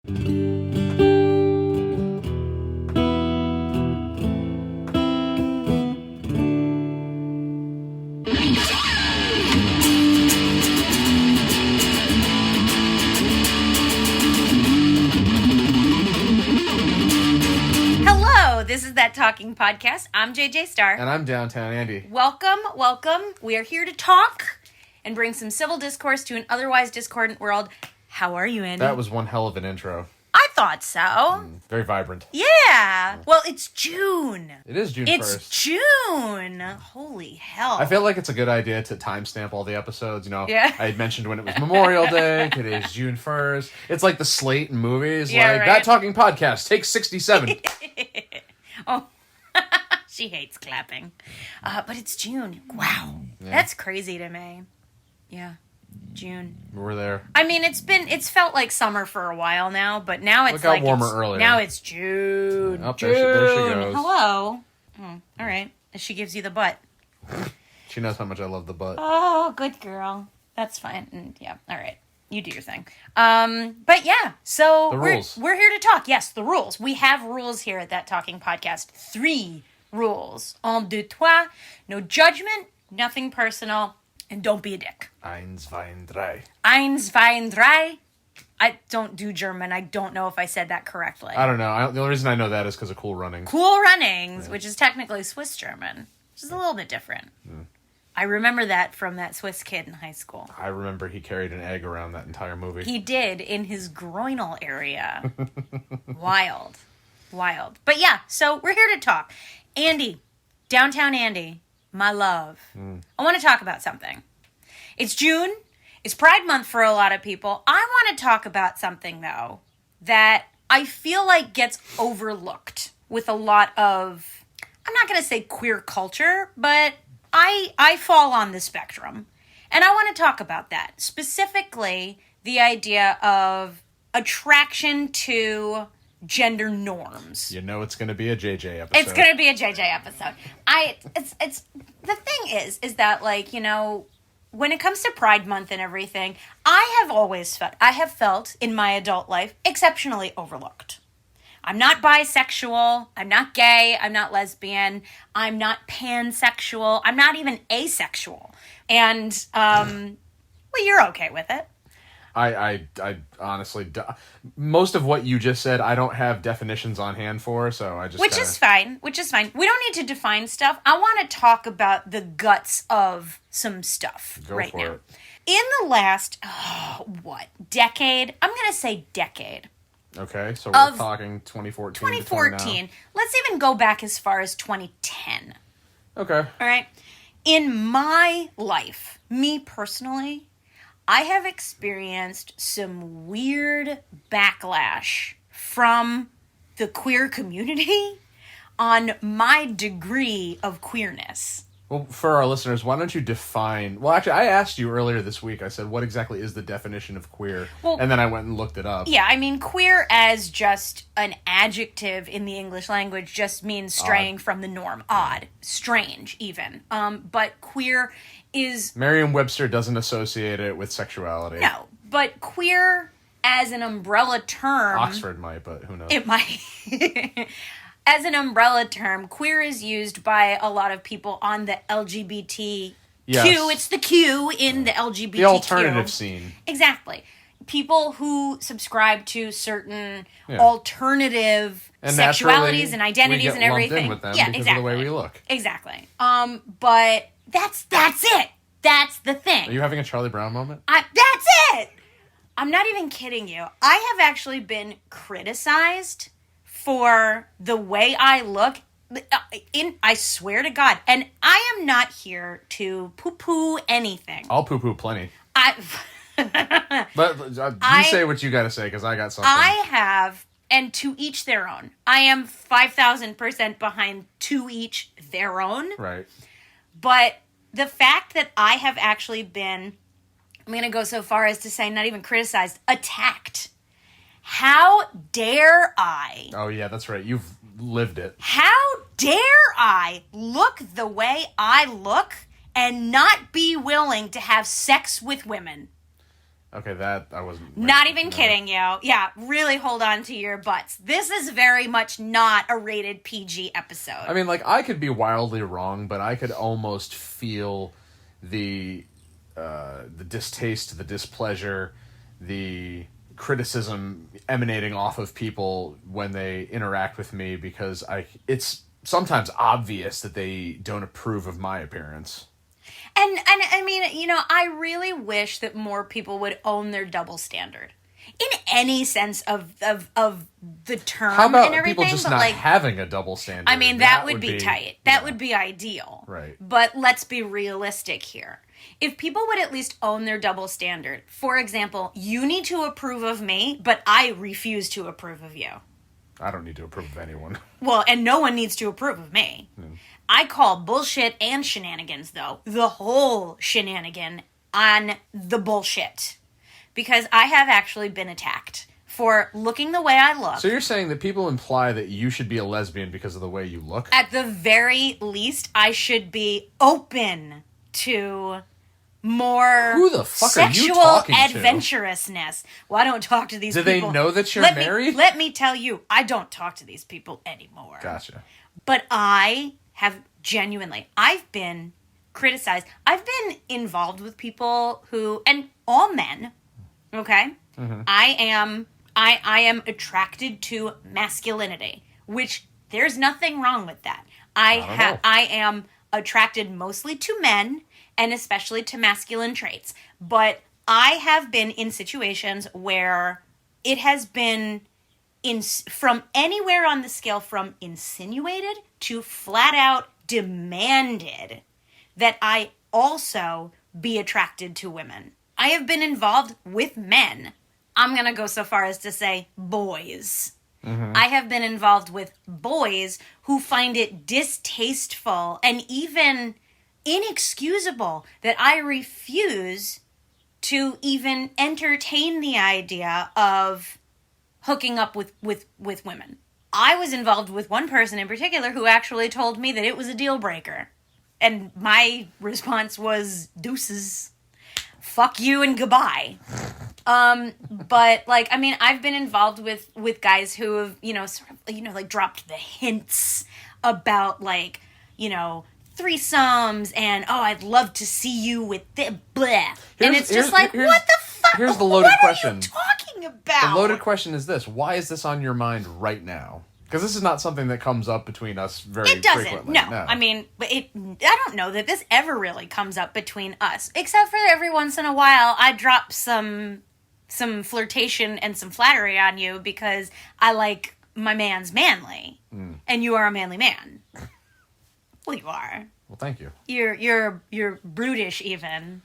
This is That Talking Podcast. I'm JJ Starr. And I'm Downtown Andy. Welcome. We are here to talk and bring some civil discourse to an otherwise discordant world. How are you, Andy? That was one hell of an intro. I thought so. Very vibrant. Yeah. Well, it's June. It is June 1st. It's June. Holy hell. I feel like it's a good idea to timestamp all the episodes. Yeah. I had mentioned when it was Memorial Day. Today's June 1st. It's like the slate in movies. Yeah, like, right. That Talking Podcast, take 67. Oh, she hates clapping. But it's June. Wow. Yeah. That's crazy to me. Yeah. June. We're there. I mean, it's felt like summer for a while now, but now it's like warmer earlier. Now it's June. Oh, June. there she goes. Hello. Oh, all right. She gives you the butt. She knows how much I love the butt. Oh, good girl. That's fine. And yeah. All right. You do your thing. But yeah, so we're here to talk. Yes, the rules. We have rules here at That Talking Podcast. 3 rules. 1, 2, 3. No judgment, nothing personal, and don't be a dick. 1, 2, 3. 1, 2, 3. I don't do German. I don't know if I said that correctly. I don't know. The only reason I know that is because of Cool Runnings. Cool Runnings, which is technically Swiss German, which is a little bit different. I remember that from that Swiss kid in high school. I remember he carried an egg around that entire movie. He did, in his groinal area. Wild. But yeah, so we're here to talk. Andy, Downtown Andy, my love. I want to talk about something. It's June. It's Pride Month for a lot of people. I want to talk about something, though, that I feel like gets overlooked with a lot of, I'm not going to say queer culture, but I fall on the spectrum, and I want to talk about that. Specifically, the idea of attraction to gender norms. You know it's going to be a JJ episode. It's going to be a JJ episode. It's the thing is that, like, you know, when it comes to Pride Month and everything, I have felt in my adult life exceptionally overlooked. I'm not bisexual, I'm not gay, I'm not lesbian, I'm not pansexual, I'm not even asexual. And, well, you're okay with it. I honestly, most of what you just said, I don't have definitions on hand for, so I just Which is fine. We don't need to define stuff. I want to talk about the guts of some stuff right now. In the last, decade? I'm going to say decade. Okay, so we're talking 2014 2014. Let's even go back as far as 2010. Okay. All right. In my life, me personally, I have experienced some weird backlash from the queer community on my degree of queerness. Well, for our listeners, why don't you define... Well, actually, I asked you earlier this week, I said, what exactly is the definition of queer? Well, and then I went and looked it up. Yeah, I mean, queer as just an adjective in the English language just means straying from the norm. Odd. Strange, even. But queer is... Merriam-Webster doesn't associate it with sexuality. No, but queer as an umbrella term... Oxford might, but who knows? It might... As an umbrella term, queer is used by a lot of people on the LGBTQ. Yes. It's the Q in the LGBTQ. The alternative scene. Exactly. People who subscribe to certain alternative sexualities and identities and everything. In with them because of the way we look. Exactly. But that's it. That's the thing. Are you having a Charlie Brown moment? That's it. I'm not even kidding you. I have actually been criticized for the way I look, I swear to God. And I am not here to poo-poo anything. I'll poo-poo plenty. But you say what you got to say, because I got something. I have, and to each their own. I am 5,000% behind to each their own. Right. But the fact that I have actually been, I'm going to go so far as to say not even criticized, attacked. How dare I? Oh, yeah, that's right. You've lived it. How dare I look the way I look and not be willing to have sex with women? Okay, that I wasn't... Not even kidding you. Yeah, really hold on to your butts. This is very much not a rated PG episode. I mean, like, I could be wildly wrong, but I could almost feel the distaste, the displeasure, the criticism emanating off of people when they interact with me, because it's sometimes obvious that they don't approve of my appearance. And I mean, I really wish that more people would own their double standard. In any sense of the term. How about and everything, people just not having a double standard? I mean, that would be tight. That would be ideal. Right. But let's be realistic here. If people would at least own their double standard, for example, you need to approve of me, but I refuse to approve of you. I don't need to approve of anyone. Well, and no one needs to approve of me. I call bullshit and shenanigans, though, the whole shenanigan on the bullshit. Because I have actually been attacked for looking the way I look. So you're saying that people imply that you should be a lesbian because of the way you look? At the very least, I should be open to more Who the fuck sexual are you talking adventurousness. Well, I don't talk to these people. Do they know that you're married? Let me tell you, I don't talk to these people anymore. Gotcha. But I have I've been criticized. I've been involved with people who, and all men, okay? Mm-hmm. I am attracted to masculinity, which there's nothing wrong with that. I am attracted mostly to men, and especially to masculine traits. But I have been in situations where it has been from anywhere on the scale from insinuated to flat out demanded that I also be attracted to women. I have been involved with men. I'm going to go so far as to say boys. Mm-hmm. I have been involved with boys who find it distasteful and even inexcusable that I refuse to even entertain the idea of hooking up with women. I was involved with one person in particular who actually told me that it was a deal breaker. And my response was, deuces. Fuck you and goodbye. But, like, I mean, I've been involved with guys who have, sort of, like, dropped the hints about, like, threesomes and, oh, I'd love to see you with the bleh. And it's just like, what the fuck? Here's the loaded question. What are you talking about? The loaded question is this. Why is this on your mind right now? Because this is not something that comes up between us very frequently. It doesn't. No. I mean, I don't know that this ever really comes up between us. Except for every once in a while, I drop some flirtation and some flattery on you because I like my man's manly. And you are a manly man. Well, you are. Well, thank you. You're brutish even.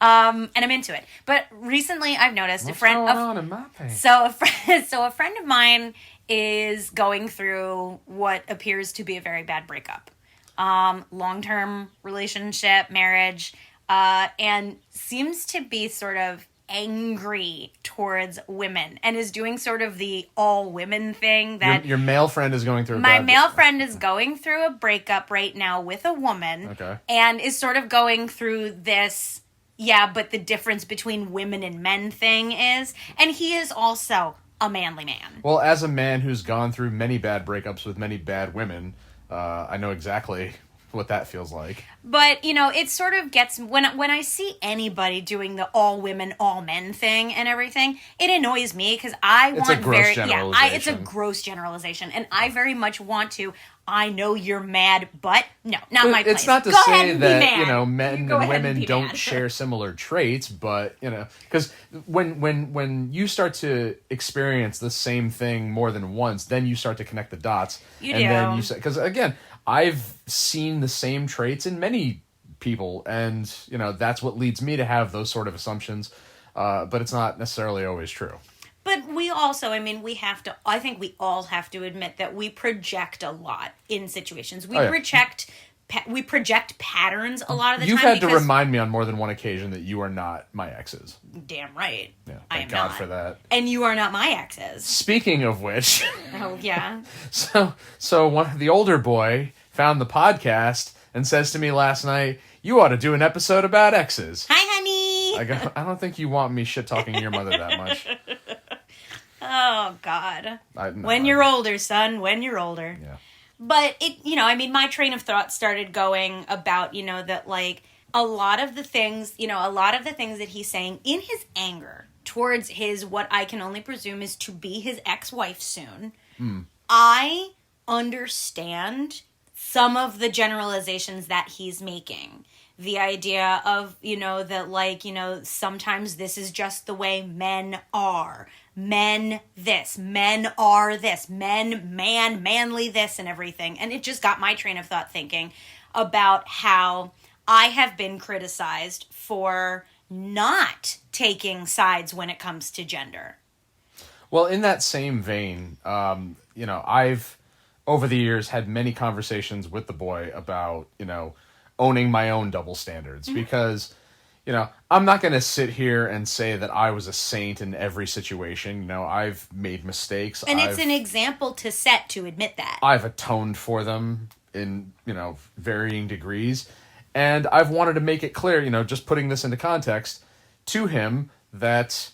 And I'm into it. But recently I've noticed What's going on in my pants? So a friend of mine is going through what appears to be a very bad breakup. Long-term relationship, marriage, and seems to be sort of angry towards women and is doing sort of the all women thing that your male friend is going through. My male friend is going through a breakup right now with a woman. Okay. And is sort of going through this, but the difference between women and men thing is, and he is also a manly man. Well, as a man who's gone through many bad breakups with many bad women, I know exactly what that feels like. But, it sort of gets, when I see anybody doing the all women, all men thing and everything, it annoys me because it's a gross generalization. It's a gross generalization. And I very much want to, I know you're mad, but no, not my place. It's not to Go say ahead that, men and women don't share similar traits, but, because when you start to experience the same thing more than once, then you start to connect the dots. Then you say, because again, I've seen the same traits in many people, and, that's what leads me to have those sort of assumptions, but it's not necessarily always true. But we also, I think we all have to admit that we project a lot in situations. We project patterns a lot of the time. You've had to remind me on more than one occasion that you are not my exes. Damn right. Yeah, I am thank God not. for that. And you are not my exes. Speaking of which. Oh, yeah. So the older boy found the podcast and says to me last night, "You ought to do an episode about exes." Hi, honey. I don't think you want me shit-talking your mother that much. Oh, God. When you're older, son, when you're older. Yeah. But my train of thought started going about, that like a lot of the things that he's saying in his anger towards his, what I can only presume is to be his ex-wife soon. I understand some of the generalizations that he's making. The idea of, that like, sometimes this is just the way men are. Men this, men are this, manly this and everything. And it just got my train of thought thinking about how I have been criticized for not taking sides when it comes to gender. Well, in that same vein, I've over the years had many conversations with the boy about, owning my own double standards because, I'm not going to sit here and say that I was a saint in every situation. I've made mistakes. And it's an example to set to admit that. I've atoned for them in, varying degrees. And I've wanted to make it clear, just putting this into context to him that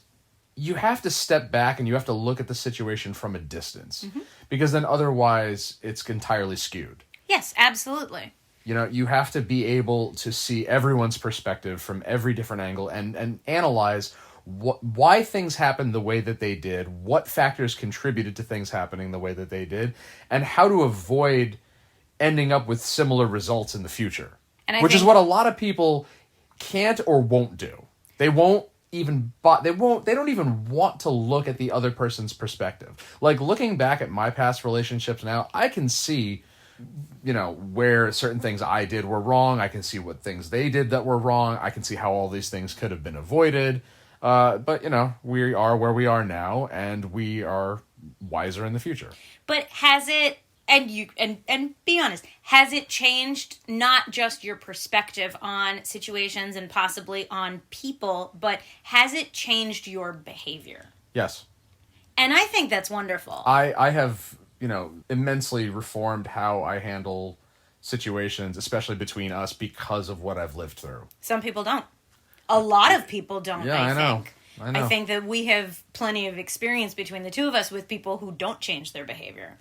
you have to step back and you have to look at the situation from a distance because then otherwise it's entirely skewed. Yes, absolutely. You have to be able to see everyone's perspective from every different angle and analyze why things happened the way that they did, what factors contributed to things happening the way that they did, and how to avoid ending up with similar results in the future. Which is what a lot of people can't or won't do. They won't even they don't even want to look at the other person's perspective. Like looking back at my past relationships now, I can see where certain things I did were wrong. I can see what things they did that were wrong. I can see how all these things could have been avoided. But we are where we are now, and we are wiser in the future. But has it, and be honest, has it changed not just your perspective on situations and possibly on people, but has it changed your behavior? Yes. And I think that's wonderful. I have immensely reformed how I handle situations, especially between us, because of what I've lived through. Some people don't. A lot of people don't, I know. I think that we have plenty of experience between the two of us with people who don't change their behavior.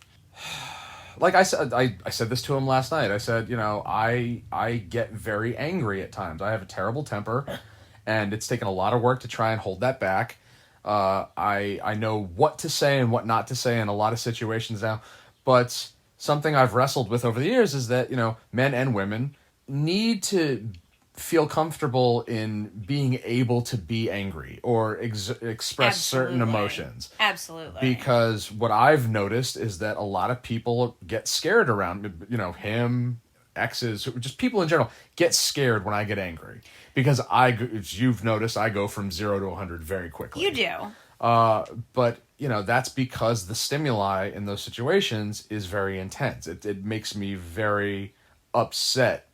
Like I said, I said this to him last night. I said, I get very angry at times. I have a terrible temper, and it's taken a lot of work to try and hold that back. I know what to say and what not to say in a lot of situations now, but something I've wrestled with over the years is that, men and women need to feel comfortable in being able to be angry or express certain emotions. Absolutely. Because what I've noticed is that a lot of people get scared around, him, exes, just people in general get scared when I get angry. Because as you've noticed, I go from 0 to 100 very quickly. You do. But, that's because the stimuli in those situations is very intense. It makes me very upset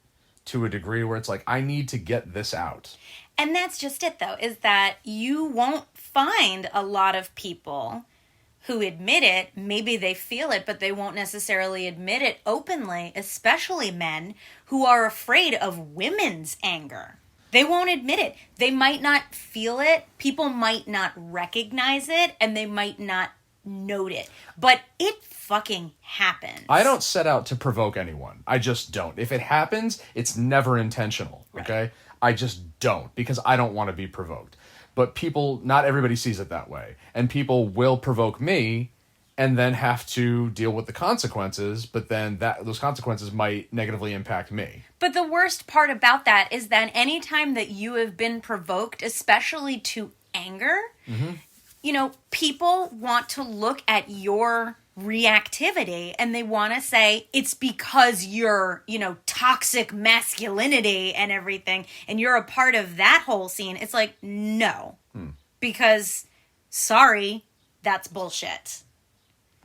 to a degree where it's like, I need to get this out. And that's just it, though, is that you won't find a lot of people who admit it. Maybe they feel it, but they won't necessarily admit it openly, especially men who are afraid of women's anger. They won't admit it. They might not feel it. People might not recognize it, and they might not note it. But it fucking happens. I don't set out to provoke anyone. I just don't. If it happens, it's never intentional, okay? Right. I just don't, because I don't want to be provoked. But not everybody sees it that way. And people will provoke me and then have to deal with the consequences, but then those consequences might negatively impact me. But the worst part about that is that anytime that you have been provoked, especially to anger, people want to look at your reactivity and they want to say it's because you're, toxic masculinity and everything, and you're a part of that whole scene. It's like, no. Because, sorry, that's bullshit.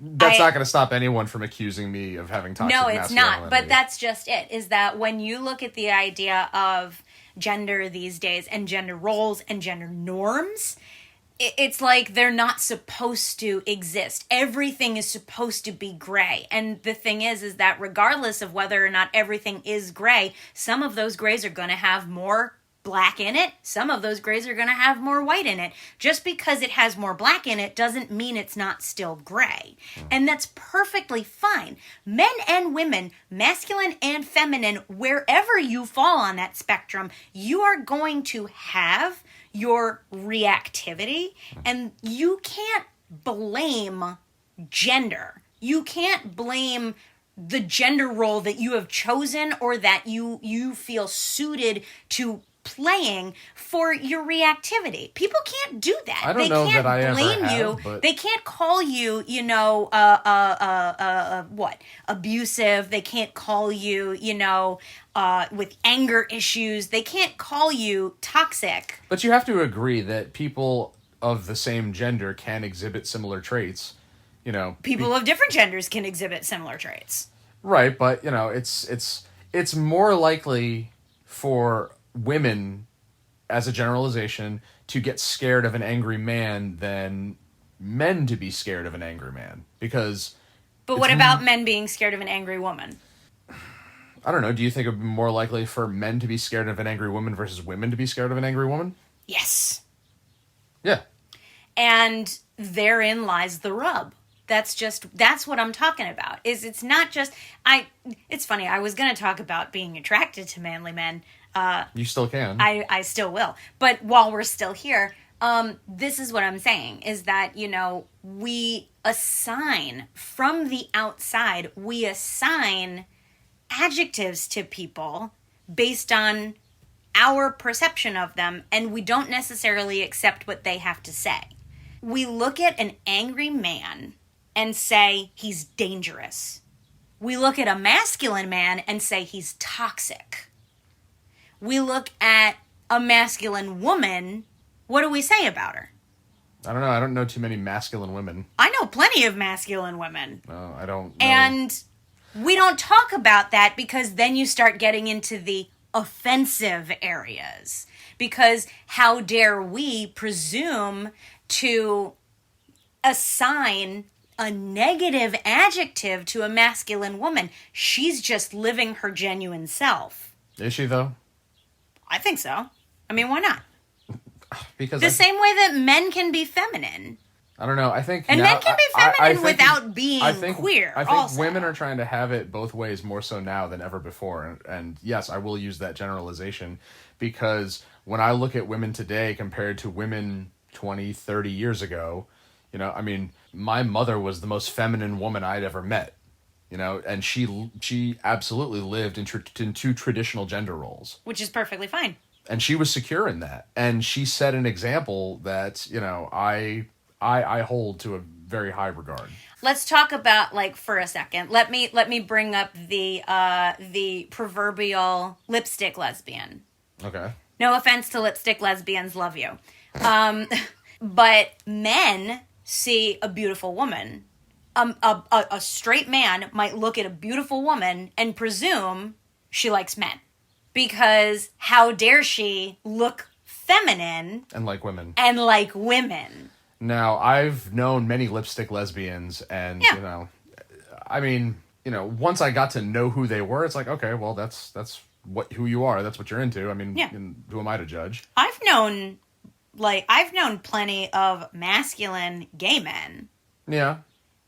That's not going to stop anyone from accusing me of having toxic masculinity. No, it's not. But that's just it, is that when you look at the idea of gender these days and gender roles and gender norms, it's like they're not supposed to exist. Everything is supposed to be gray. And the thing is that regardless of whether or not everything is gray, some of those grays are going to have more black in it, some of those grays are going to have more white in it. Just because it has more black in it doesn't mean it's not still gray. And that's perfectly fine. Men and women, masculine and feminine, wherever you fall on that spectrum, you are going to have your reactivity, and you can't blame gender. You can't blame the gender role that you have chosen or that you feel suited to playing for your reactivity. People can't do that. I don't know that I ever have, but... They can't call you, what? Abusive. They can't call you, with anger issues. They can't call you toxic. But you have to agree that people of the same gender can exhibit similar traits. People of different genders can exhibit similar traits. Right, but it's more likely for women, as a generalization, to get scared of an angry man than men to be scared of an angry man. But what about men being scared of an angry woman? I don't know. Do you think it would be more likely for men to be scared of an angry woman versus women to be scared of an angry woman? Yes. Yeah. And therein lies the rub. That's what I'm talking about. It's not just, it's funny, I was going to talk about being attracted to manly men. You still can. I still will. But while we're still here, this is what I'm saying, is that, we assign, from the outside, we assign adjectives to people based on our perception of them, and we don't necessarily accept what they have to say. We look at an angry man and say he's dangerous. We look at a masculine man and say he's toxic. We look at a masculine woman, what do we say about her? I don't know. I don't know too many masculine women. I know plenty of masculine women. No, I don't know. And we don't talk about that because then you start getting into the offensive areas. Because how dare we presume to assign a negative adjective to a masculine woman? She's just living her genuine self. Is she, though? I think so. I mean, why not? Because the same way that men can be feminine. I don't know. I think and men can be feminine without being queer. I think also. Women are trying to have it both ways more so now than ever before. And yes, I will use that generalization because when I look at women today compared to women 20, 30 years ago, my mother was the most feminine woman I'd ever met. And she absolutely lived in two traditional gender roles, which is perfectly fine. And she was secure in that, and she set an example that I hold to a very high regard. Let's talk about for a second. Let me bring up the proverbial lipstick lesbian. Okay. No offense to lipstick lesbians, love you, but men see a beautiful woman. A straight man might look at a beautiful woman and presume she likes men. Because how dare she look feminine... And like women. Now, I've known many lipstick lesbians, and, yeah. Once I got to know who they were, it's like, okay, well, that's who you are. That's what you're into. Yeah. Who am I to judge? I've known plenty of masculine gay men. Yeah.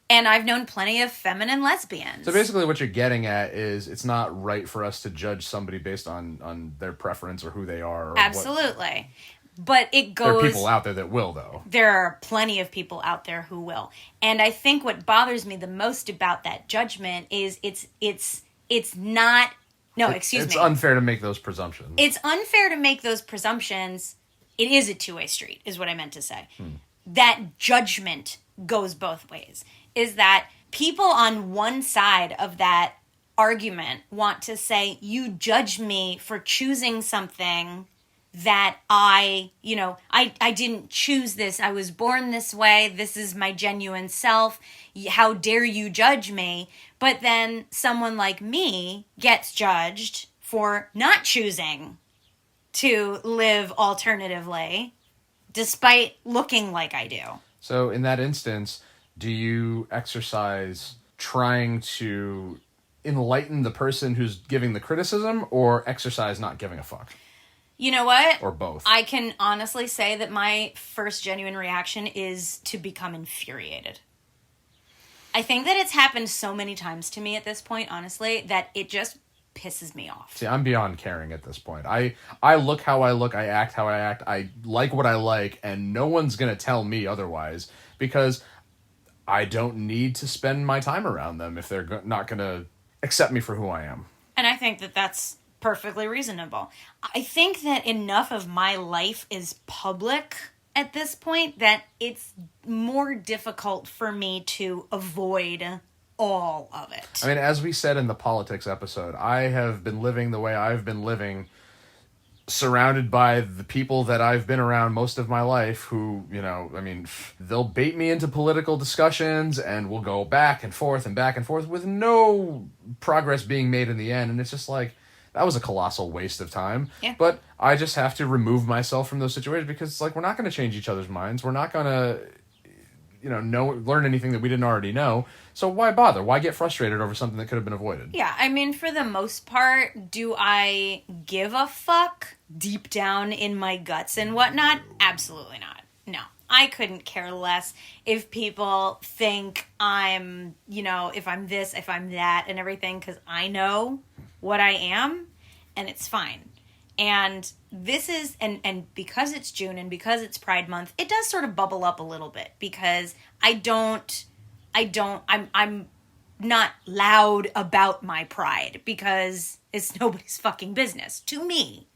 And I've known plenty of feminine lesbians. So basically what you're getting at is it's not right for us to judge somebody based on their preference or who they are. Or absolutely. But it goes... There are people out there that will, though. There are plenty of people out there who will. And I think what bothers me the most about that judgment is it's not... No, excuse me. It's unfair to make those presumptions. It's unfair to make those presumptions. It is a two-way street, is what I meant to say. That judgment goes both ways. Is that people on one side of that argument want to say, you judge me for choosing something that I didn't choose this. I was born this way. This is my genuine self. How dare you judge me? But then someone like me gets judged for not choosing to live alternatively, despite looking like I do. So in that instance, do you exercise trying to enlighten the person who's giving the criticism, or exercise not giving a fuck? You know what? Or both? I can honestly say that my first genuine reaction is to become infuriated. I think that it's happened so many times to me at this point, honestly, that it just pisses me off. See, I'm beyond caring at this point. I look how I look, I act how I act, I like what I like, and no one's going to tell me otherwise, because I don't need to spend my time around them if they're not going to accept me for who I am. And I think that that's perfectly reasonable. I think that enough of my life is public at this point that it's more difficult for me to avoid all of it. I mean, as we said in the politics episode, I have been living the way I've been living, surrounded by the people that I've been around most of my life who, you know, I mean, they'll bait me into political discussions and we'll go back and forth with no progress being made in the end. And it's just like, that was a colossal waste of time. Yeah. But I just have to remove myself from those situations because it's like, we're not going to change each other's minds. We're not going to, you know, learn anything that we didn't already know. So why bother? Why get frustrated over something that could have been avoided? Yeah, I mean, for the most part, do I give a fuck deep down in my guts and whatnot? Absolutely not. No. I couldn't care less if people think I'm, you know, if I'm this, if I'm that, and everything, because I know what I am, and it's fine. And this is, and because it's June and because it's Pride Month, it does sort of bubble up a little bit, because I'm not loud about my pride, because it's nobody's fucking business to me.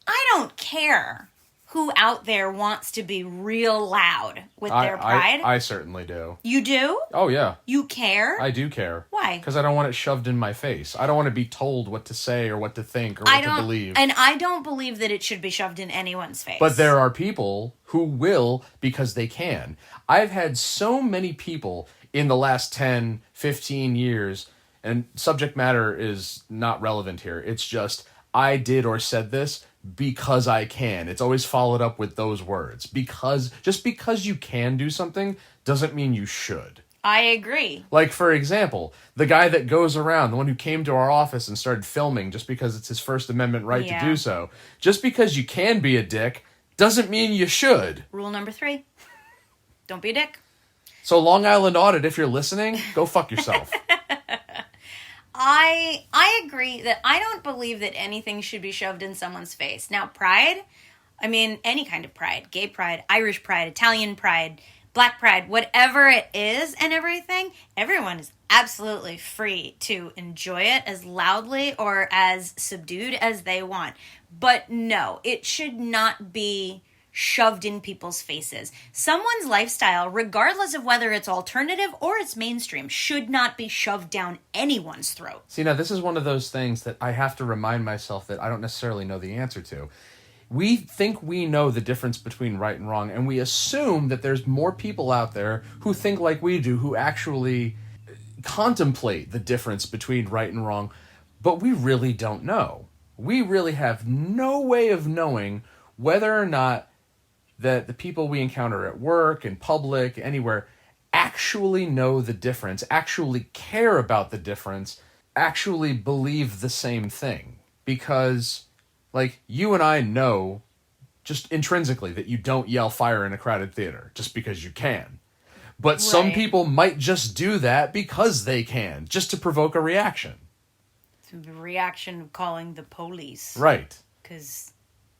I don't care who out there wants to be real loud with their pride. I certainly do. You do? Oh, yeah. You care? I do care. Why? Because I don't want it shoved in my face. I don't want to be told what to say or what to think or what to believe. And I don't believe that it should be shoved in anyone's face. But there are people who will because they can. I've had so many people in the last 10, 15 years, and subject matter is not relevant here. It's just, I did or said this because I can. It's always followed up with those words. Just because you can do something doesn't mean you should. I agree. Like, for example, the guy that goes around, the one who came to our office and started filming just because it's his First Amendment right to do so. Just because you can be a dick doesn't mean you should. Rule number 3. Don't be a dick. So Long Island Audit, if you're listening, go fuck yourself. I agree that I don't believe that anything should be shoved in someone's face. Now, pride, I mean, any kind of pride, gay pride, Irish pride, Italian pride, black pride, whatever it is and everything, everyone is absolutely free to enjoy it as loudly or as subdued as they want. But no, it should not be shoved in people's faces. Someone's lifestyle, regardless of whether it's alternative or it's mainstream, should not be shoved down anyone's throat. See, now this is one of those things that I have to remind myself that I don't necessarily know the answer to. We think we know the difference between right and wrong, and we assume that there's more people out there who think like we do, who actually contemplate the difference between right and wrong, but we really don't know. We really have no way of knowing whether or not that the people we encounter at work, in public, anywhere, actually know the difference, actually care about the difference, actually believe the same thing. Because, like, you and I know, just intrinsically, that you don't yell fire in a crowded theater just because you can. But some people might just do that because they can, just to provoke a reaction. The reaction of calling the police. Right. Because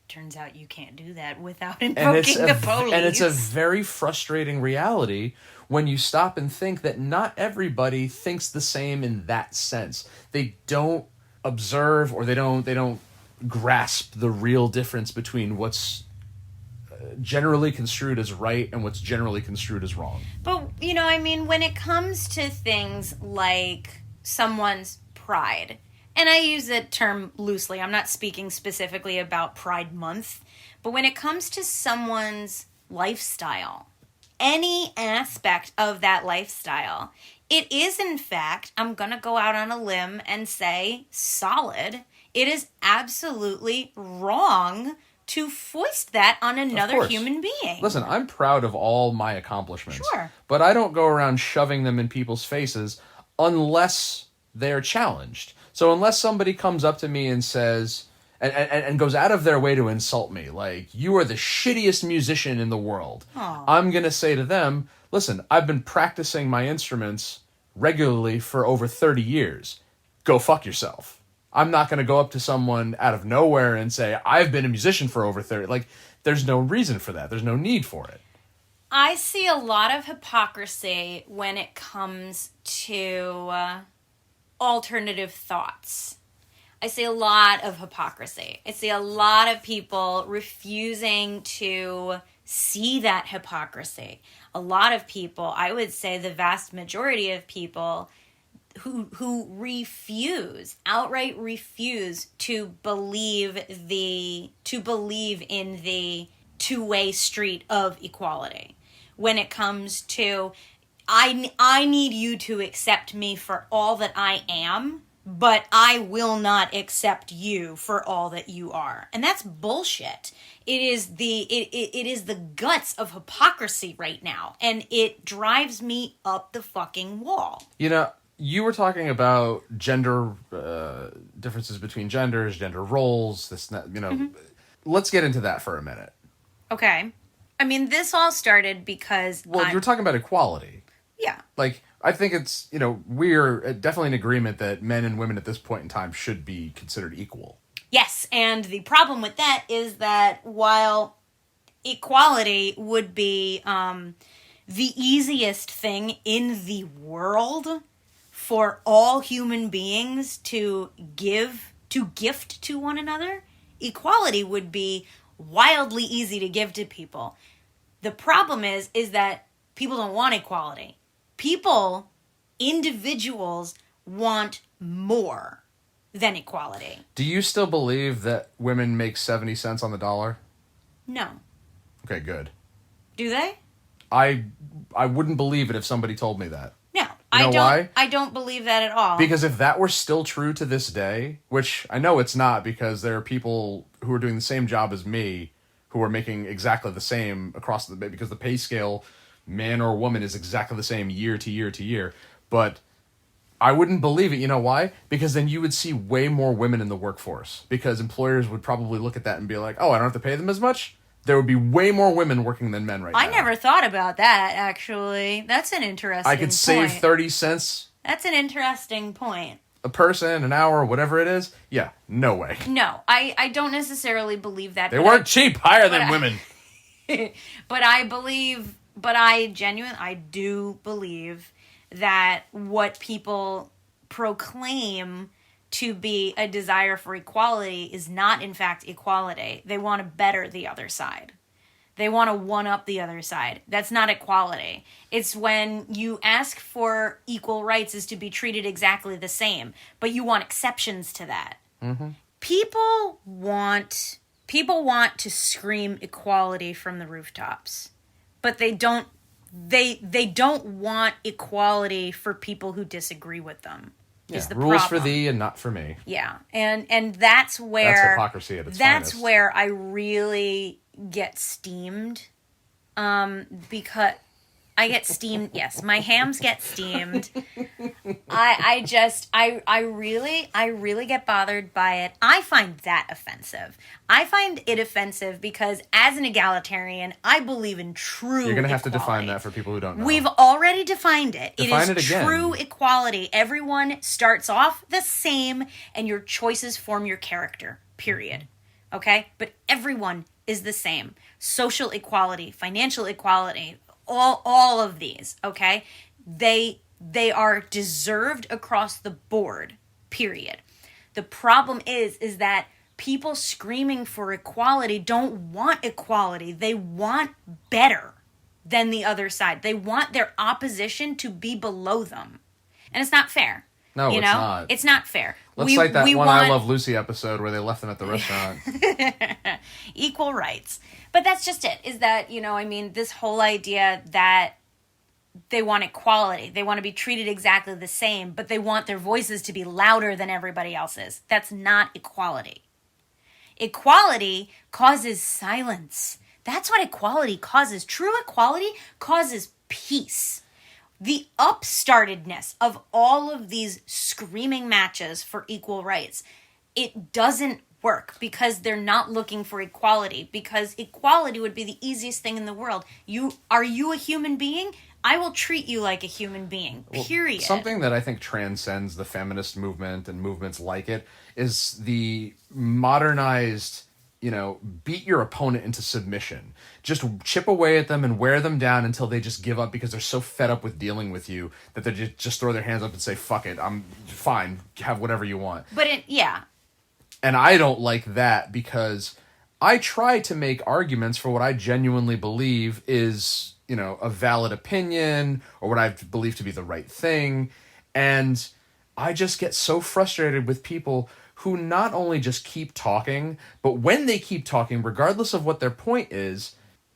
turns out you can't do that without invoking the police. And it's a very frustrating reality when you stop and think that not everybody thinks the same in that sense. They don't observe or they don't grasp the real difference between what's generally construed as right and what's generally construed as wrong. But, you know, I mean, when it comes to things like someone's pride, and I use that term loosely, I'm not speaking specifically about Pride Month, but when it comes to someone's lifestyle, any aspect of that lifestyle, it is, in fact, I'm going to go out on a limb and say solid. It is absolutely wrong to foist that on another human being. Listen, I'm proud of all my accomplishments. Sure. But I don't go around shoving them in people's faces unless they're challenged. So unless somebody comes up to me and says, and goes out of their way to insult me, like, you are the shittiest musician in the world, I'm going to say to them, listen, I've been practicing my instruments regularly for over 30 years. Go fuck yourself. I'm not going to go up to someone out of nowhere and say, I've been a musician for over 30. Like, there's no reason for that. There's no need for it. I see a lot of hypocrisy when it comes to alternative thoughts. I see a lot of hypocrisy. I see a lot of people refusing to see that hypocrisy. A lot of people, I would say the vast majority of people, who outright refuse to believe in the two-way street of equality. When it comes to, I need you to accept me for all that I am, but I will not accept you for all that you are. And that's bullshit. It is the guts of hypocrisy right now, and it drives me up the fucking wall. You know, you were talking about gender differences between genders, gender roles, this, you know. Mm-hmm. Let's get into that for a minute. Okay. I mean, this all started because... Well, you were talking about equality. Yeah. Like, I think it's, you know, we're definitely in agreement that men and women at this point in time should be considered equal. Yes, and the problem with that is that while equality would be the easiest thing in the world for all human beings to gift to one another, equality would be wildly easy to give to people. The problem is that people don't want equality. Individuals want more than equality. Do you still believe that women make 70 cents on the dollar? No. Okay, good. Do they? I wouldn't believe it if somebody told me that. No. You know why? I don't believe that at all. Because if that were still true to this day, which I know it's not, because there are people who are doing the same job as me who are making exactly the same across the, because the pay scale, man or woman, is exactly the same year to year to year. But I wouldn't believe it. You know why? Because then you would see way more women in the workforce. Because employers would probably look at that and be like, oh, I don't have to pay them as much? There would be way more women working than men right now. I never thought about that, actually. That's an interesting point. I could save 30 cents. That's an interesting point. A person, an hour, whatever it is. Yeah, no way. No, I don't necessarily believe that. They weren't cheap, higher than women. But I do believe that what people proclaim to be a desire for equality is not, in fact, equality. They want to better the other side. They want to one-up the other side. That's not equality. It's when you ask for equal rights is to be treated exactly the same, but you want exceptions to that. Mm-hmm. People want to scream equality from the rooftops, but they don't want equality for people who disagree with them. Yeah, rules for thee and not for me. Yeah, and that's where... That's hypocrisy at its finest. That's where I really get steamed, because... I get steamed, yes. My hams get steamed. I really get bothered by it. I find that offensive. I find it offensive because as an egalitarian, I believe in true equality. You're going to have to define that for people who don't know. We've already defined it. Define it again. True equality. Everyone starts off the same and your choices form your character, period. Okay? But everyone is the same. Social equality, financial equality, all of these, okay? They are deserved across the board, period. The problem is that people screaming for equality don't want equality. They want better than the other side. They want their opposition to be below them. And it's not fair. No, it's not. It's not fair. Let's cite that one I Love Lucy episode where they left them at the restaurant. Equal rights. But that's just it, is that, this whole idea that they want equality. They want to be treated exactly the same, but they want their voices to be louder than everybody else's. That's not equality. Equality causes silence. That's what equality causes. True equality causes peace. The upstartedness of all of these screaming matches for equal rights, it doesn't work because they're not looking for equality, because equality would be the easiest thing in the world. Are you a human being? I will treat you like a human being, period. Well, something that I think transcends the feminist movement and movements like it is the modernized, beat your opponent into submission. Just chip away at them and wear them down until they just give up because they're so fed up with dealing with you that they just throw their hands up and say, fuck it, I'm fine, have whatever you want. But And I don't like that because I try to make arguments for what I genuinely believe is, a valid opinion or what I believe to be the right thing. And I just get so frustrated with people who not only just keep talking, but when they keep talking, regardless of what their point is,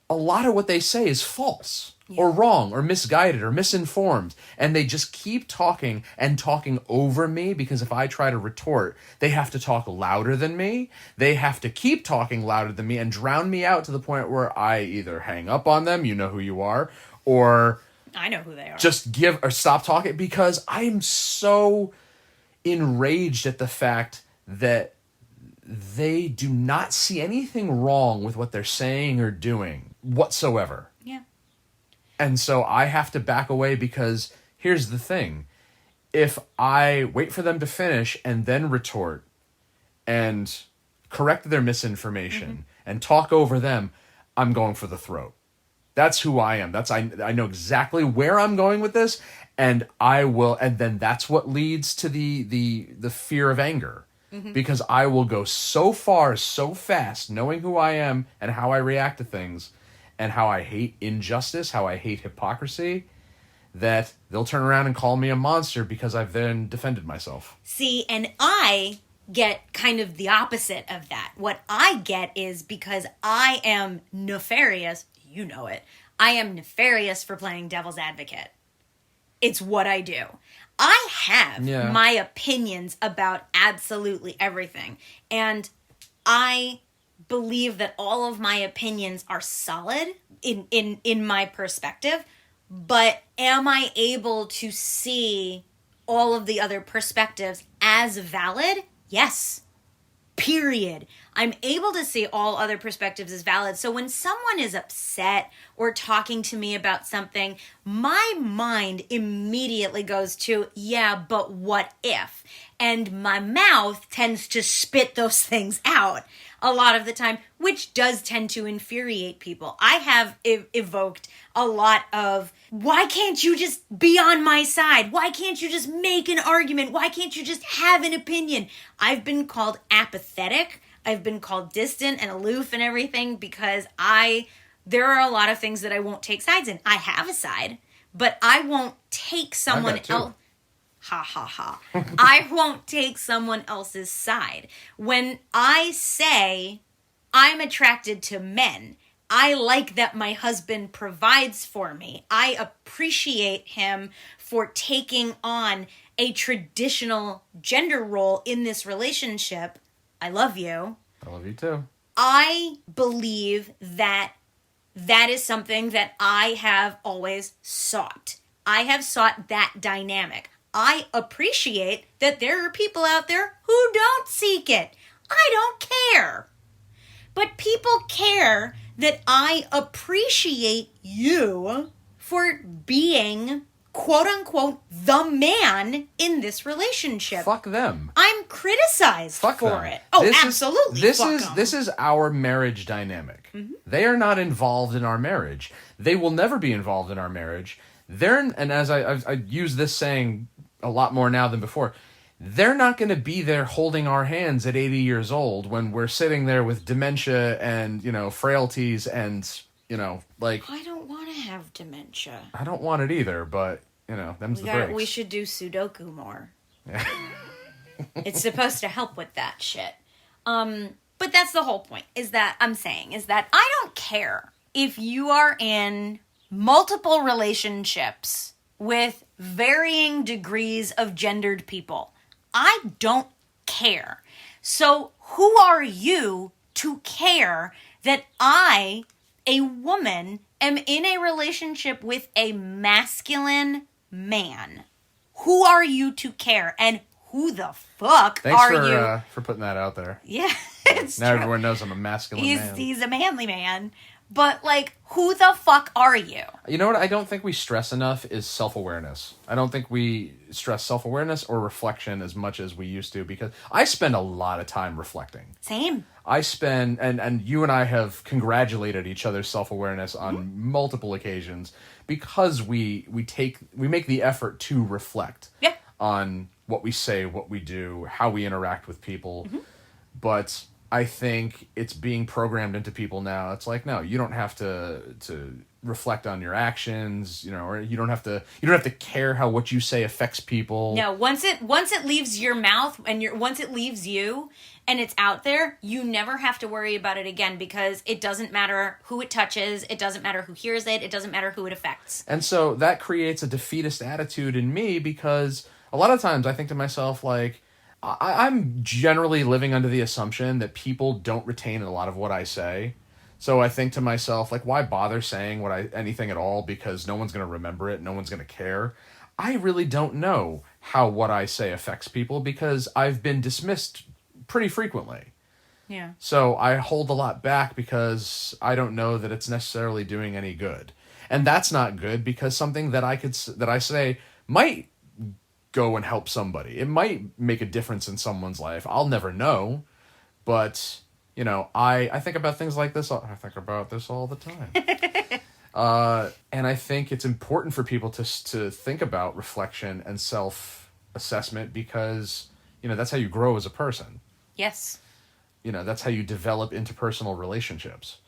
a lot of what they say is false or wrong or misguided or misinformed. And they just keep talking and talking over me because if I try to retort, they have to talk louder than me. They have to keep talking louder than me and drown me out to the point where I either hang up on them, you know who you are, or I know who they are. Just give or stop talking because I am so enraged at the fact that they do not see anything wrong with what they're saying or doing whatsoever. Yeah. And so I have to back away because here's the thing. If I wait for them to finish and then retort and correct their misinformation and talk over them, I'm going for the throat. That's who I am. I know exactly where I'm going with this, and I will, and then that's what leads to the fear of anger. Because I will go so far, so fast, knowing who I am and how I react to things and how I hate injustice, how I hate hypocrisy, that they'll turn around and call me a monster because I've then defended myself. See, and I get kind of the opposite of that. What I get is because I am nefarious, you know it, I am nefarious for playing devil's advocate. It's what I do. I have my opinions about absolutely everything. And I believe that all of my opinions are solid in my perspective. But am I able to see all of the other perspectives as valid? Yes. Period. I'm able to see all other perspectives as valid. So when someone is upset or talking to me about something, my mind immediately goes to, yeah, but what if? And my mouth tends to spit those things out a lot of the time, which does tend to infuriate people. I have evoked a lot of, why can't you just be on my side? Why can't you just make an argument? Why can't you just have an opinion? I've been called apathetic. I've been called distant and aloof and everything because there are a lot of things that I won't take sides in. I have a side, but I won't take someone else. Ha ha ha. I won't take someone else's side. When I say I'm attracted to men, I like that my husband provides for me. I appreciate him for taking on a traditional gender role in this relationship. I love you. I love you too. I believe that is something that I have always sought. I have sought that dynamic. I appreciate that there are people out there who don't seek it. I don't care. But people care that I appreciate you for being, quote unquote, the man in this relationship. Fuck them. I'm criticized for it. Oh, absolutely. This is our marriage dynamic. Mm-hmm. They are not involved in our marriage. They will never be involved in our marriage. And as I use this saying a lot more now than before, they're not going to be there holding our hands at 80 years old when we're sitting there with dementia and, frailties and, like... I don't want to have dementia. I don't want it either, but, them's the breaks. We should do Sudoku more. Yeah. It's supposed to help with that shit. But that's the whole point, is that I don't care if you are in multiple relationships with varying degrees of gendered people. I don't care. So who are you to care that I, a woman, am in a relationship with a masculine man? Who are you to care? And who the fuck are you? Thanks for putting that out there. Yeah. It's now true. everyone knows I'm a masculine man. He's a manly man. But, like, who the fuck are you? You know what I don't think we stress enough is self-awareness. I don't think we stress self-awareness or reflection as much as we used to, because I spend a lot of time reflecting. Same. I spend, and you and I have congratulated each other's self-awareness on multiple occasions because we make the effort to reflect on what we say, what we do, how we interact with people. But I think it's being programmed into people now. It's like, no, you don't have to reflect on your actions, or you don't have to care how what you say affects people. No, once it leaves your mouth and once it leaves you and it's out there, you never have to worry about it again, because it doesn't matter who it touches, it doesn't matter who hears it, it doesn't matter who it affects. And so that creates a defeatist attitude in me, because a lot of times I think to myself, like, I'm generally living under the assumption that people don't retain a lot of what I say. So I think to myself, like, why bother saying anything at all, because no one's going to remember it, no one's going to care. I really don't know how what I say affects people, because I've been dismissed pretty frequently. Yeah. So I hold a lot back because I don't know that it's necessarily doing any good. And that's not good, because something that I say might go and help somebody. It might make a difference in someone's life. I'll never know. But, I think about things like this. I think about this all the time. And I think it's important for people to think about reflection and self-assessment, because, that's how you grow as a person. Yes. That's how you develop interpersonal relationships.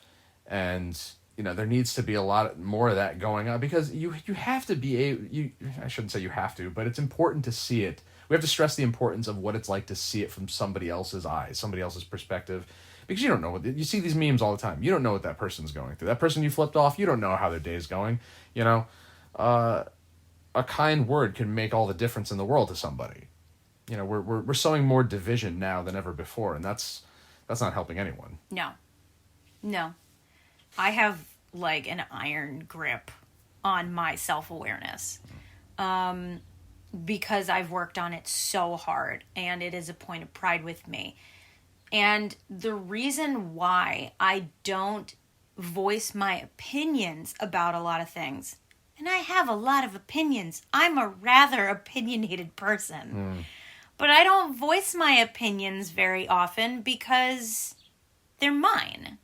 And, there needs to be a lot more of that going on, because you have to be I shouldn't say you have to, but it's important to see it. We have to stress the importance of what it's like to see it from somebody else's eyes, somebody else's perspective, because you don't know you see these memes all the time. You don't know what that person's going through. That person you flipped off, you don't know how their day is going. A kind word can make all the difference in the world to somebody. We're sowing more division now than ever before, and that's not helping anyone. No. I have, like, an iron grip on my self-awareness, because I've worked on it so hard, and it is a point of pride with me. And the reason why I don't voice my opinions about a lot of things, and I have a lot of opinions, I'm a rather opinionated person, but I don't voice my opinions very often because they're mine.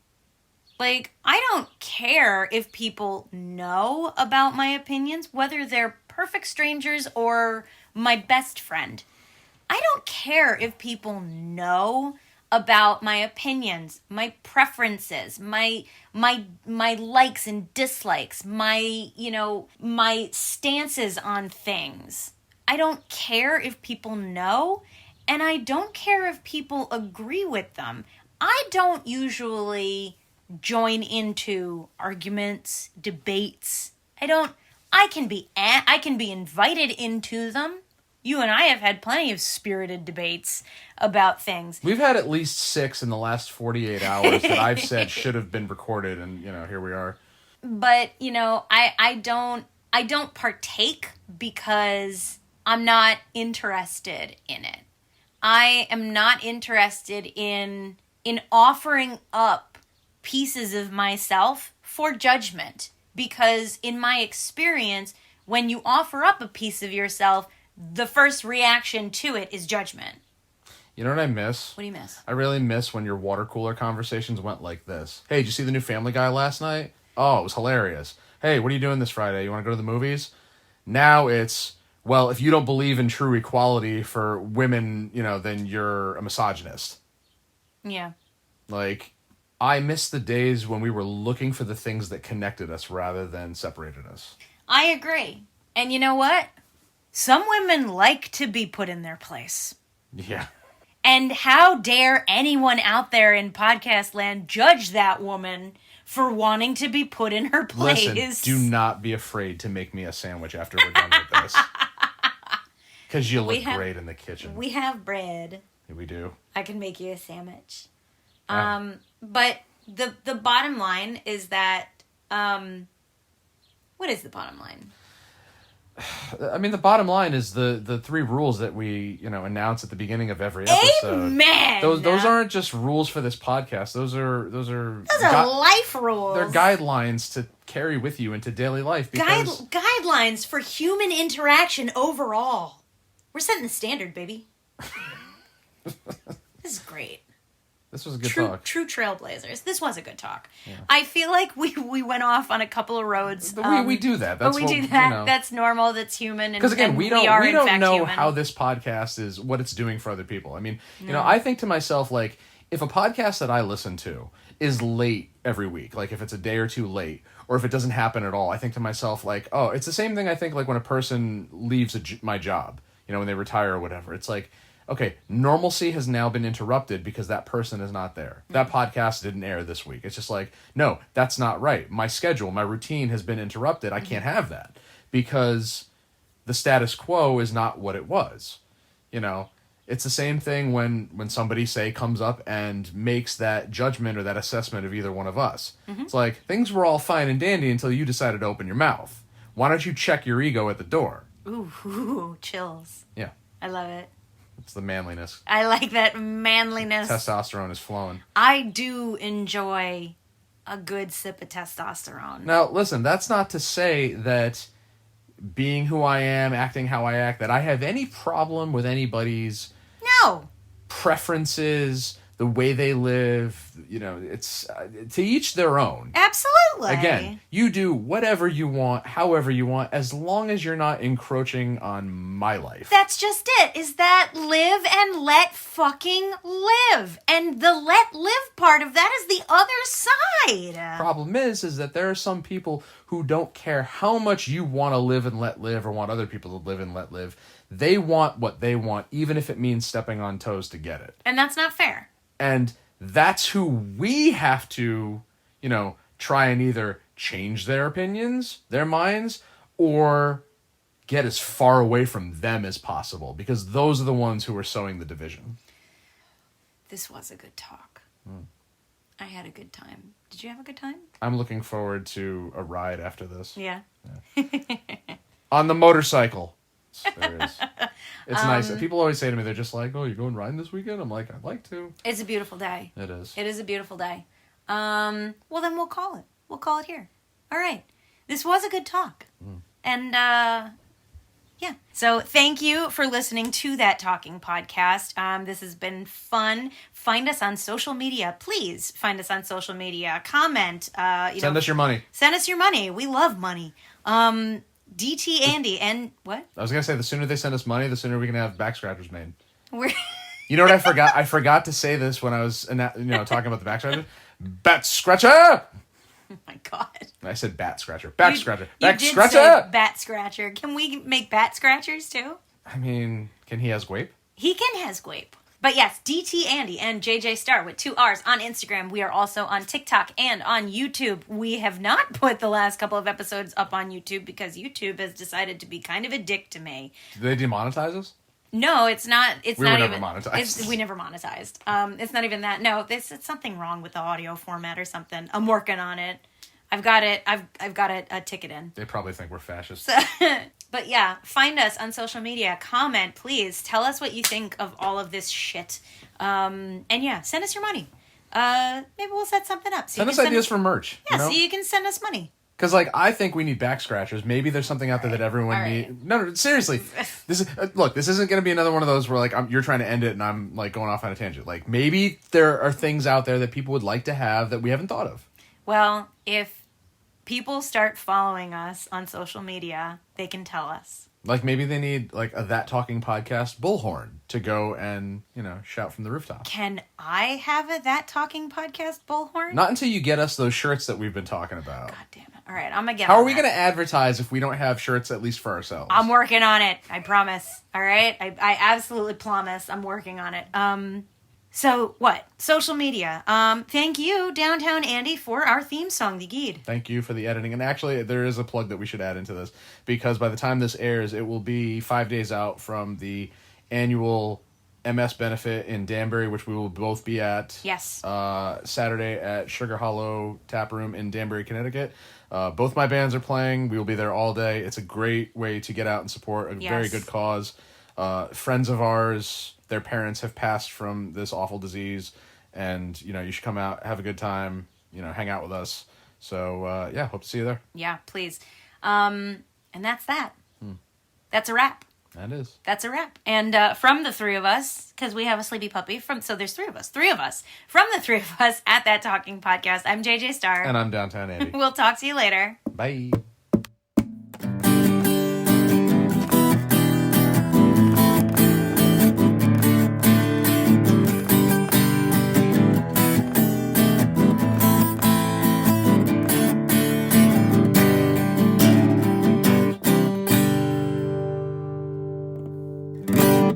Like, I don't care if people know about my opinions, whether they're perfect strangers or my best friend. I don't care if people know about my opinions, my preferences, my likes and dislikes, my stances on things. I don't care if people know, and I don't care if people agree with them. I don't usually join into arguments, debates. I can be invited into them. You and I have had plenty of spirited debates about things. We've had at least 6 in the last 48 hours that I've said should have been recorded, and here we are. But, I don't partake because I'm not interested in it. I am not interested in offering up pieces of myself for judgment, because in my experience, when you offer up a piece of yourself, the first reaction to it is judgment. You know what I miss? What do you miss? I really miss when your water cooler conversations went like this. Hey, did you see the new Family Guy last night? Oh, it was hilarious. Hey, what are you doing this Friday? You want to go to the movies? Now it's, well, if you don't believe in true equality for women, then you're a misogynist. Yeah. Like, I miss the days when we were looking for the things that connected us rather than separated us. I agree. And you know what? Some women like to be put in their place. Yeah. And how dare anyone out there in podcast land judge that woman for wanting to be put in her place? Listen, do not be afraid to make me a sandwich after we're done with this. Because you look great in the kitchen. We have bread. We do. I can make you a sandwich. But the bottom line is that, what is the bottom line? I mean, the bottom line is the 3 rules that we, announce at the beginning of every episode. Amen. Those aren't just rules for this podcast. Those are life rules. They're guidelines to carry with you into daily life. Because guidelines for human interaction overall. We're setting the standard, baby. This is great. This was a good talk. True trailblazers. This was a good talk. Yeah. I feel like we went off on a couple of roads. We do that. That's do that. That's normal. That's human. Because again, we don't know human. How this podcast is, what it's doing for other people. I mean, I think to myself, like, if a podcast that I listen to is late every week, like if it's a day or two late, or if it doesn't happen at all, I think to myself, like, oh, it's the same thing I think like when a person leaves my job, when they retire or whatever. It's like, okay, normalcy has now been interrupted because that person is not there. That podcast didn't air this week. It's just like, no, that's not right. My schedule, my routine has been interrupted. I can't have that because the status quo is not what it was. It's the same thing when somebody, say, comes up and makes that judgment or that assessment of either one of us. Mm-hmm. It's like, things were all fine and dandy until you decided to open your mouth. Why don't you check your ego at the door? Ooh, chills. Yeah. I love it. It's the manliness. I like that manliness. Testosterone is flowing. I do enjoy a good sip of testosterone. Now, listen, that's not to say that being who I am, acting how I act, that I have any problem with anybody's preferences, the way they live. It's to each their own. Absolutely. Again, you do whatever you want, however you want, as long as you're not encroaching on my life. That's just it, is that live and let fucking live. And the let live part of that is the other side. Problem is that there are some people who don't care how much you want to live and let live or want other people to live and let live. They want what they want, even if it means stepping on toes to get it. And that's not fair. And that's who we have to, try and either change their opinions, their minds, or get as far away from them as possible, because those are the ones who are sowing the division. This was a good talk. I had a good time. Did you have a good time? I'm looking forward to a ride after this. Yeah. On the motorcycle. There is. It's nice. People always say to me, they're just like, oh, you're going riding this weekend? I'm like, I'd like to. It's a beautiful day. It is. It is a beautiful day. Well, then we'll call it. We'll call it here. All right. This was a good talk. And, yeah. So thank you for listening to that talking podcast. This has been fun. Find us on social media. Please find us on social media. Comment. Send us your money. Send us your money. We love money. DT Andy and what? I was going to say, the sooner they send us money, the sooner we can have back scratchers made. We're You know what I forgot? I forgot to say this when I was talking about the back scratcher. Bat scratcher! Oh my god. I said bat scratcher. Back scratcher. Back scratcher! Say bat scratcher. Can we make bat scratchers too? I mean, can he hasguape? He can hasguape. But yes, DT Andy and JJ Star with 2 R's on Instagram. We are also on TikTok and on YouTube. We have not put the last couple of episodes up on YouTube because YouTube has decided to be kind of a dick to me. Did they demonetize us? No, it's not. It's we not were even. Never monetized. We never monetized. It's not even that. No, it's something wrong with the audio format or something. I'm working on it. I've got it. I've got a ticket in. They probably think we're fascists. But yeah, find us on social media. Comment, please. Tell us what you think of all of this shit. And yeah, send us your money. Maybe we'll set something up. So send us ideas for merch. Yeah, so you can send us money. Because, I think we need back scratchers. Maybe there's something out there that everyone needs. No, seriously. This isn't going to be another one of those where, you're trying to end it and I'm, going off on a tangent. Maybe there are things out there that people would like to have that we haven't thought of. Well, if people start following us on social media, they can tell us. Maybe they need, a That Talking Podcast bullhorn to go and, shout from the rooftop. Can I have a That Talking Podcast bullhorn? Not until you get us those shirts that we've been talking about. God damn it. All right, I'm going to get How are we going to advertise if we don't have shirts at least for ourselves? I'm working on it. I promise. All right? I absolutely promise. I'm working on it. So, what? Social media. Thank you, Downtown Andy, for our theme song, The Guide. Thank you for the editing. And actually, there is a plug that we should add into this, because by the time this airs, it will be 5 days out from the annual MS benefit in Danbury, which we will both be at. Yes. Saturday at Sugar Hollow Tap Room in Danbury, Connecticut. Both my bands are playing. We will be there all day. It's a great way to get out and support a very good cause. Friends of ours, their parents have passed from this awful disease, and you should come out, have a good time, hang out with us. So hope to see you there. Yeah, please. And that's that. That's a wrap. That is. That's a wrap. And from the three of us, because we have a sleepy puppy, so there's three of us. From the three of us at That Talking Podcast, I'm JJ Starr. And I'm Downtown Andy. We'll talk to you later. Bye.